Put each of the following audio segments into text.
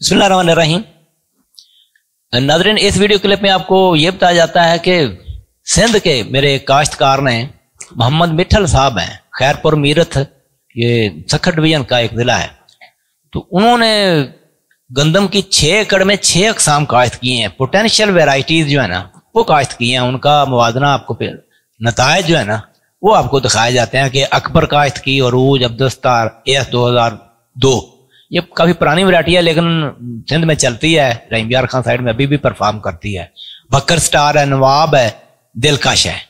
बिस्मिल्लाहिर्रहमानिर्रहीम। नाज़रीन, इस वीडियो क्लिप में आपको ये बताया जाता है कि सिंध के मेरे काश्तकार ने मोहम्मद मिठल साहब हैं, खैरपुर मीरठ, ये सखर डिवीजन का एक ज़िला है। तो उन्होंने गंदम की 6 एकड़ में 6 अक़साम काश्त किए हैं। पोटेंशियल वेराइटीज़ जो है ना वो काश्त किए हैं। उनका मुवाजना आपको नतायज जो है ना वो आपको दिखाए जाते हैं कि अकबर काश्त की, अरूज, अब्दुस्तार, AS 2002, ये काफ़ी पुरानी वैरायटी है लेकिन सिंध में चलती है। रहीम यार खान साइड में अभी भी परफॉर्म करती है। बकर स्टार है, नवाब है, दिलकश है।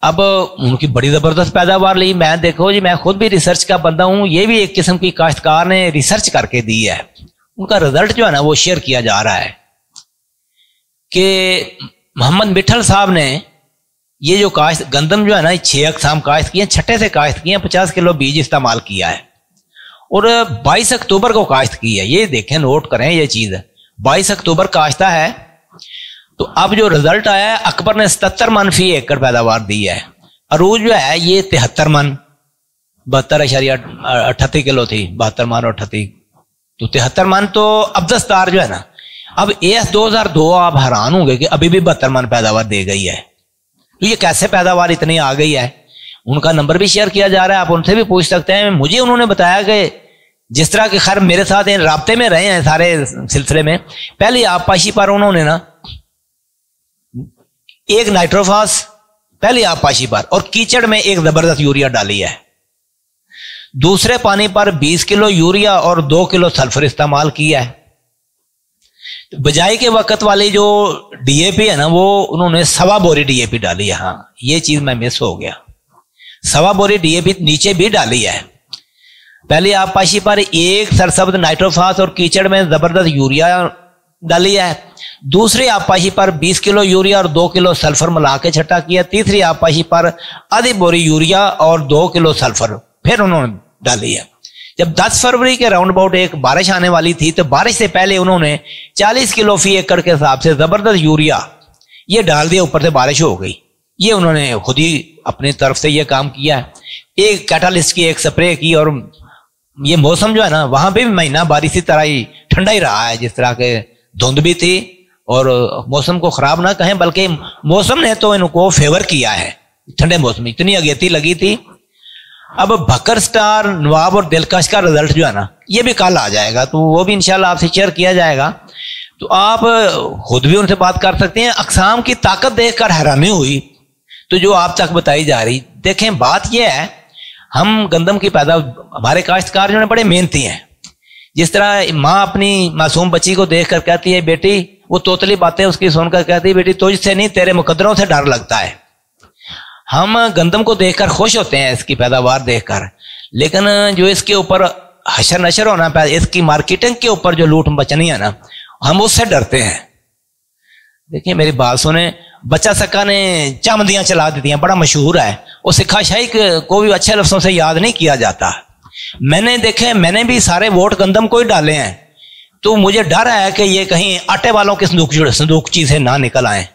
अब उनकी बड़ी ज़बरदस्त पैदावार ली। मैं देखो जी, मैं खुद भी रिसर्च का बंदा हूँ। ये भी एक किस्म की काश्तकार ने रिसर्च करके दी है। उनका रिजल्ट जो है ना वो शेयर किया जा रहा है कि मोहम्मद मिठल साहब ने ये जो काश्त गंदम जो है ना 6 अक़साम काश्त किए, छठे से काश्त किए, 50 किलो बीज इस्तेमाल किया है और 22 अक्टूबर को काश्त की है। ये देखें, नोट करें ये चीज़। 22 अक्टूबर काश्ता है। तो अब जो रिजल्ट आया है, अकबर ने 77 मन फी एकड़ पैदावार दी है। अरूज जो है ये 73 मन, 72.38 किलो थी, 72 मन और 38, तो 73 मन। तो अब्दुस्तार जो है ना, अब AS 2002 आप हैरान होंगे कि अभी भी 72 मन पैदावार दे गई है। तो ये कैसे पैदावार इतनी आ गई है? उनका नंबर भी शेयर किया जा रहा है, आप उनसे भी पूछ सकते हैं। मुझे उन्होंने बताया कि जिस तरह के, खैर मेरे साथ राब्ते में रहे हैं सारे सिलसिले में। पहली आबपाशी पर उन्होंने ना एक नाइट्रोफास पहली आबपाशी पर और कीचड़ में एक जबरदस्त यूरिया डाली है। दूसरे पानी पर 20 किलो यूरिया और 2 किलो सल्फर इस्तेमाल किया है। बजाई के वक्त वाली जो DAP है ना वो उन्होंने 1.25 बोरी DAP डाली है। हाँ, ये चीज मैं मिस हो गया। 1.25 बोरी DAP नीचे भी डाली है। पहले आबपाशी पर एक सरसब्ज नाइट्रोफास और कीचड़ में जबरदस्त यूरिया डाली है। दूसरी आबपाशी पर 20 किलो यूरिया और 2 किलो सल्फर मिला के छटा किया। तीसरी आबपाशी पर आधी बोरी यूरिया और 2 किलो सल्फर फिर उन्होंने डाली है। जब 10 फरवरी के राउंड अबाउट एक बारिश आने वाली थी तो बारिश से पहले उन्होंने 40 किलो फी एकड़ के हिसाब से जबरदस्त यूरिया ये डाल दिया। ऊपर से बारिश हो गई। ये उन्होंने खुद ही अपनी तरफ से ये काम किया है। एक कैटालिस्ट की एक स्प्रे की और ये मौसम जो है ना वहां पे भी महीना बारिश की तरह ही ठंडा ही रहा है। जिस तरह के धुंध भी थी और मौसम को खराब ना कहें बल्कि मौसम ने तो इनको फेवर किया है। ठंडे मौसम इतनी अगेती लगी थी। अब बकर स्टार, नवाब और दिलकश का रिजल्ट जो है ना ये भी कल आ जाएगा, तो वो भी इंशाल्लाह आपसे शेयर किया जाएगा। तो आप खुद भी उनसे बात कर सकते हैं। अक़साम की ताकत देखकर हैरानी हुई तो जो आप तक बताई जा रही। देखें, बात यह है, हम गंदम की हमारे काश्तकार जो है बड़े मेहनती हैं। जिस तरह माँ अपनी मासूम बच्ची को देख कर कहती है, बेटी, वो तोतली बातें उसकी सुनकर कहती है, बेटी तुझसे नहीं तेरे मुकद्दरों से डर लगता है। हम गंदम को देखकर खुश होते हैं, इसकी पैदावार देखकर, लेकिन जो इसके ऊपर हशर नशर होना, इसकी मार्केटिंग के ऊपर जो लूट बचनी है ना, हम उससे डरते हैं। देखिए मेरी बात सुने, बच्चा सक्का ने चामदियां चला दी हैं, बड़ा मशहूर है। वो सिक्का शाही को भी अच्छे लफ्जों से याद नहीं किया जाता। मैंने भी सारे वोट गंदम को ही डाले हैं। तो मुझे डर है कि ये कहीं आटे वालों के संदूकची से ना निकल आए।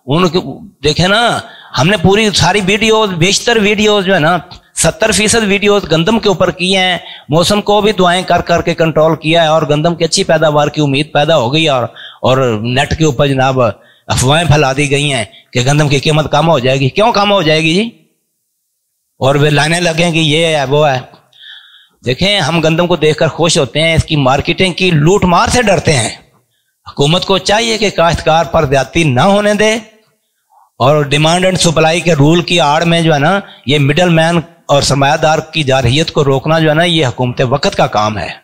उनके देखे ना, हमने पूरी सारी वीडियोस, बेशतर वीडियोस जो है ना 70% वीडियोस गंदम के ऊपर किए हैं। मौसम को भी दुआएं कर करके कंट्रोल किया है और गंदम की अच्छी पैदावार की उम्मीद पैदा हो गई। और नेट के ऊपर जनाब अफवाहें फैला दी गई हैं कि गंदम की कीमत कम हो जाएगी। क्यों कम हो जाएगी जी? और वे लाने लगे कि ये है वो है। देखें, हम गंदम को देखकर खुश होते हैं, इसकी मार्केटिंग की लूट मार से डरते हैं। हुकूमत को चाहिए कि काश्तकार पर ज्यादती ना होने दे और डिमांड एंड सप्लाई के रूल की आड़ में जो है ना ये मिडल मैन और सरमायादार की जारहियत को रोकना जो है ना ये हुकूमत वक्त का काम है।